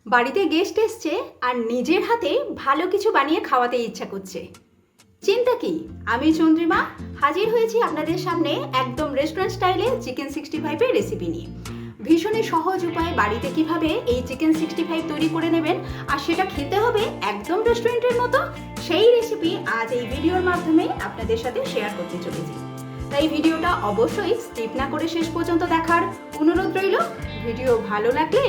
বাড়িতে গেস্ট এসছে আর নিজের হাতে ভালো কিছু বানিয়ে খাওয়াতে ইচ্ছা করছে। চিন্তা কি, আমি চন্দ্রিমা হাজির হয়েছি আপনাদের সামনে একদম রেস্টুরেন্ট স্টাইলে চিকেন 65-এর রেসিপি নিয়ে। ভীষণই সহজ উপায় বাড়িতে কিভাবে এই চিকেন 65 তৈরি করে নেবেন আর সেটা খেতে হবে একদম রেস্টুরেন্টের মতো, সেই রেসিপি আজ এই ভিডিওর মাধ্যমে আপনাদের সাথে শেয়ার করতে চলেছি। তাই ভিডিওটা অবশ্যই স্কিপ না করে শেষ পর্যন্ত দেখার অনুরোধ রইল। ভিডিও ভালো লাগলে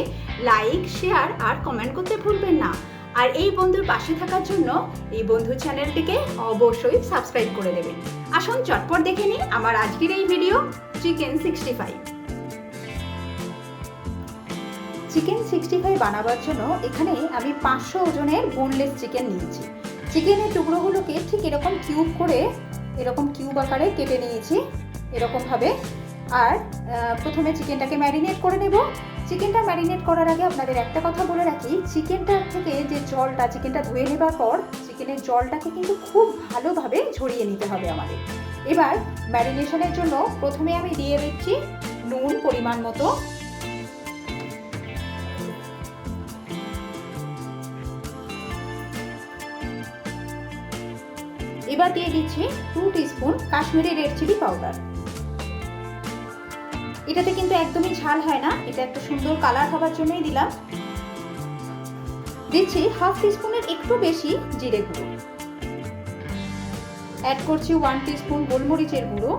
লাইক, শেয়ার আর কমেন্ট করতে ভুলবেন না। আর এই বন্ধুর পাশে থাকার জন্য এই বন্ধুর চ্যানেলটিকে অবশ্যই সাবস্ক্রাইব করে দেবেন। আসুন চটপট দেখে নিন আমার আজকের এই ভিডিও চিকেন 65। চিকেন 65 বানাবার জন্য এখানে আমি 500 ওজনের বোনলেস চিকেন নিয়েছি। চিকেনের টুকরোগুলোকে ঠিক এরকম কিউব করে, এরকম কিউব আকারে কেটে নিয়েছি এরকমভাবে। আর প্রথমে চিকেনটাকে ম্যারিনেট করে নেব। চিকেনটা ম্যারিনেট করার আগে আপনাদের একটা কথা বলে রাখি, চিকেনটার থেকে যে জলটা, চিকেনটা ধুয়ে নেবার পর চিকেনের জলটাকে কিন্তু খুব ভালোভাবে ঝরিয়ে নিতে হবে আমাদের। এবার ম্যারিনেশনের জন্য প্রথমে আমি দিয়ে দিচ্ছি নুন পরিমাণ মতো, এবার দিয়ে দিচ্ছি 2 teaspoon Kashmiri red chilli powder. এটাতে কিন্তু একদমই ঝাল হয় না, এটা একটা সুন্দর কালার হওয়ার জন্যই দিলাম। দিচ্ছি 1/2 টিস্পুনের একটু বেশি জিরে গুঁড়ো। অ্যাড করছি 1 টিস্পুন গোলমরিচের গুঁড়ো।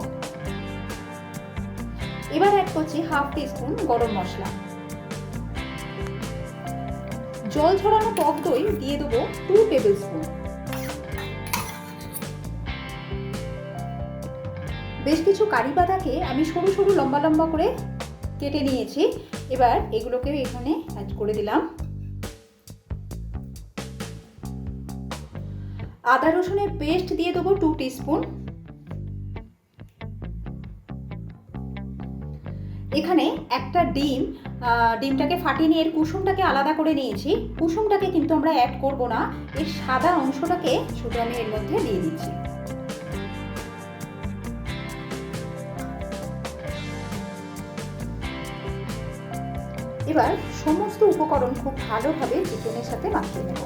এবার অ্যাড করছি 1/2 টিস্পুন গরম মশলা। জল ঝরানো টক দই দিয়ে দেবো 2 টেবিল স্পুন। বেশ কিছু কারি পাতাকে আমি সরু সরু লম্বা লম্বা করে কেটে নিয়েছি। এবার এগুলোকে এখানে অ্যাড করে দিলাম। আদা রসুনের পেস্ট দিয়ে দেবো 2 টিস্পুন। এখানে একটা ডিমটাকে ফাটিয়ে নিয়ে এর কুসুমটাকে আলাদা করে নিয়েছি। কুসুমটাকে কিন্তু আমরা অ্যাড করব না, এর সাদা অংশটাকে শুধু আমি এর মধ্যে দিয়ে দিচ্ছি। এবার সমস্ত উপকরণ খুব ভালোভাবে চিকেনের সাথে মাখিয়ে নেব।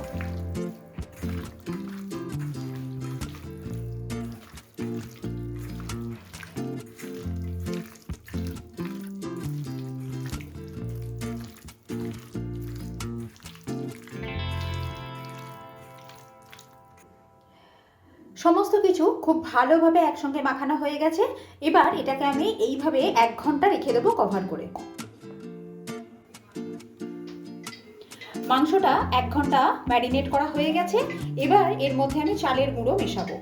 সমস্ত কিছু খুব ভালোভাবে একসঙ্গে মাখানো হয়ে গেছে। এবার এটাকে আমি এইভাবে 1 ঘন্টা রেখে দেবো কভার করে। মাংসটা 1 ঘন্টা ম্যারিনেট করা হয়ে গেছে। এবার এর মধ্যে আমি চালের গুঁড়ো মেশাবো।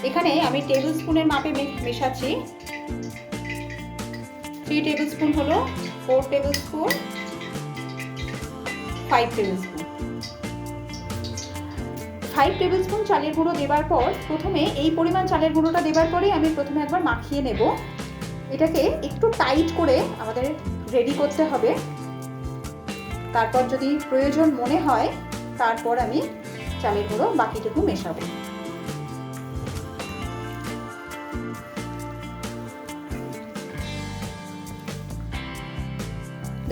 এখানে আমি টেবিল স্পুনের মাপে মেশাচ্ছি। 3 টেবিল স্পুন হলো, 4 table spoon, 5 table spoon. 5 table spoon চালের গুঁড়ো দেবার পর প্রথমে এই পরিমাণ চালের গুঁড়োটা দেবার পরে আমি প্রথমে একবার মাখিয়ে নেব। এটাকে একটু টাইট করে আমাদের রেডি করতে হবে। তারপর যদি প্রয়োজন মনে হয় তারপর আমি চালের গুঁড়ো বাকিটুকু মেশাবো।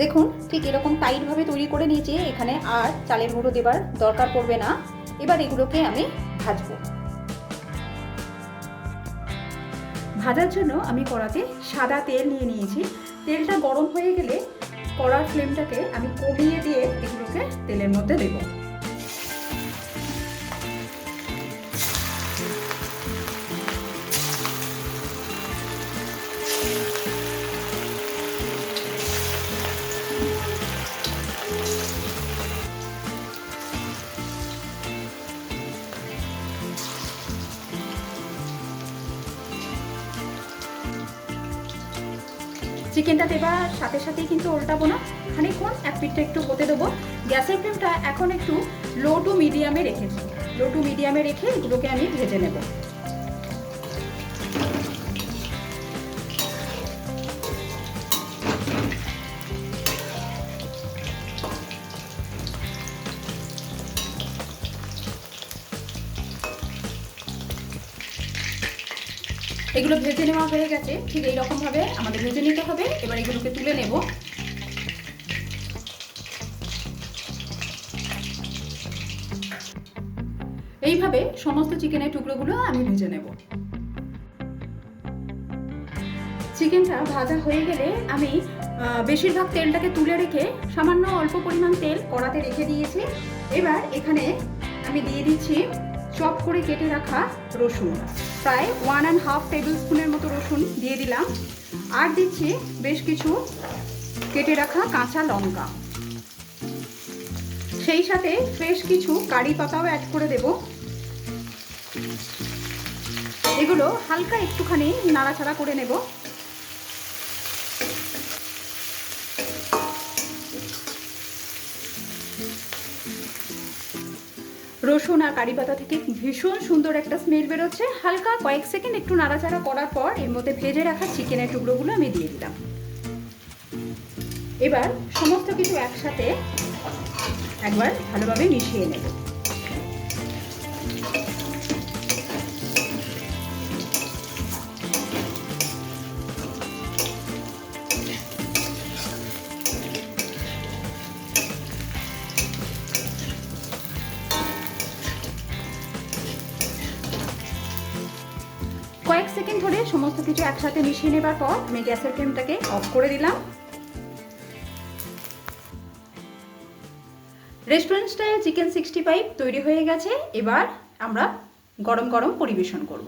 দেখুন ঠিক এরকম টাইটভাবে তৈরি করে নিয়েছি, এখানে আর চালের গুঁড়ো দেবার দরকার পড়বে না। এবার এগুলোকে আমি ভাজবো। ভাজার জন্য আমি কড়াতে সাদা তেল নিয়ে নিয়েছি। তেলটা গরম হয়ে গেলে কড়ার ফ্লেমটাকে আমি কমিয়ে দিয়ে এগুলোকে তেলের মধ্যে দেব। চিকেনটা দেবার সাথে সাথেই কিন্তু উল্টাবো না, খানিকক্ষণ এক পিঠটা একটু হতে দেবো। গ্যাসের ফ্লেমটা এখন একটু লো টু মিডিয়ামে রেখেছি। লো টু মিডিয়ামে রেখে এগুলোকে আমি ভেজে নেব। এগুলো ভেজে নেওয়া হয়ে গেছে, ঠিক এইরকমভাবে আমাদের ভেজে নিতে হবে। এবার এগুলোকে তুলে নেব। এইভাবে সমস্ত চিকেনের টুকরোগুলো আমি ভেজে নেব। চিকেনটা ভাজা হয়ে গেলে আমি বেশিরভাগ তেলটাকে তুলে রেখে সামান্য অল্প পরিমাণ তেল কড়াতে রেখে দিয়েছি। এবার এখানে আমি দিয়ে দিচ্ছি চপ করে কেটে রাখা রসুন, প্রায় 1.5 টেবিল স্পুনের মতো রসুন দিয়ে দিলাম। আর দিচ্ছি বেশ কিছু কেটে রাখা কাঁচা লঙ্কা, সেই সাথে বেশ কিছু কারি পাতাও অ্যাড করে দেব। এগুলো হালকা একটুখানি নাড়াচাড়া করে নেব। রসুন আর কারি পাতা থেকে ভীষণ সুন্দর একটা স্মেল বেরোচ্ছে। হালকা কয়েক সেকেন্ড একটু নাড়াচাড়া করার পর এর মধ্যে ভেজে রাখা চিকেনের টুকরোগুলো আমি দিয়ে দিলাম। এবার সমস্ত কিছু একসাথে একবার ভালোভাবে মিশিয়ে নেব। কয়েক সেকেন্ড ধরে সমস্ত কিছু একসাথে মিশিয়ে নেবার পর আমি গ্যাসের ফ্লেমটাকে অফ করে দিলাম। রেস্টুরেন্ট স্টাইল চিকেন 65 তৈরি হয়ে গেছে। এবার আমরা গরম গরম পরিবেশন করব।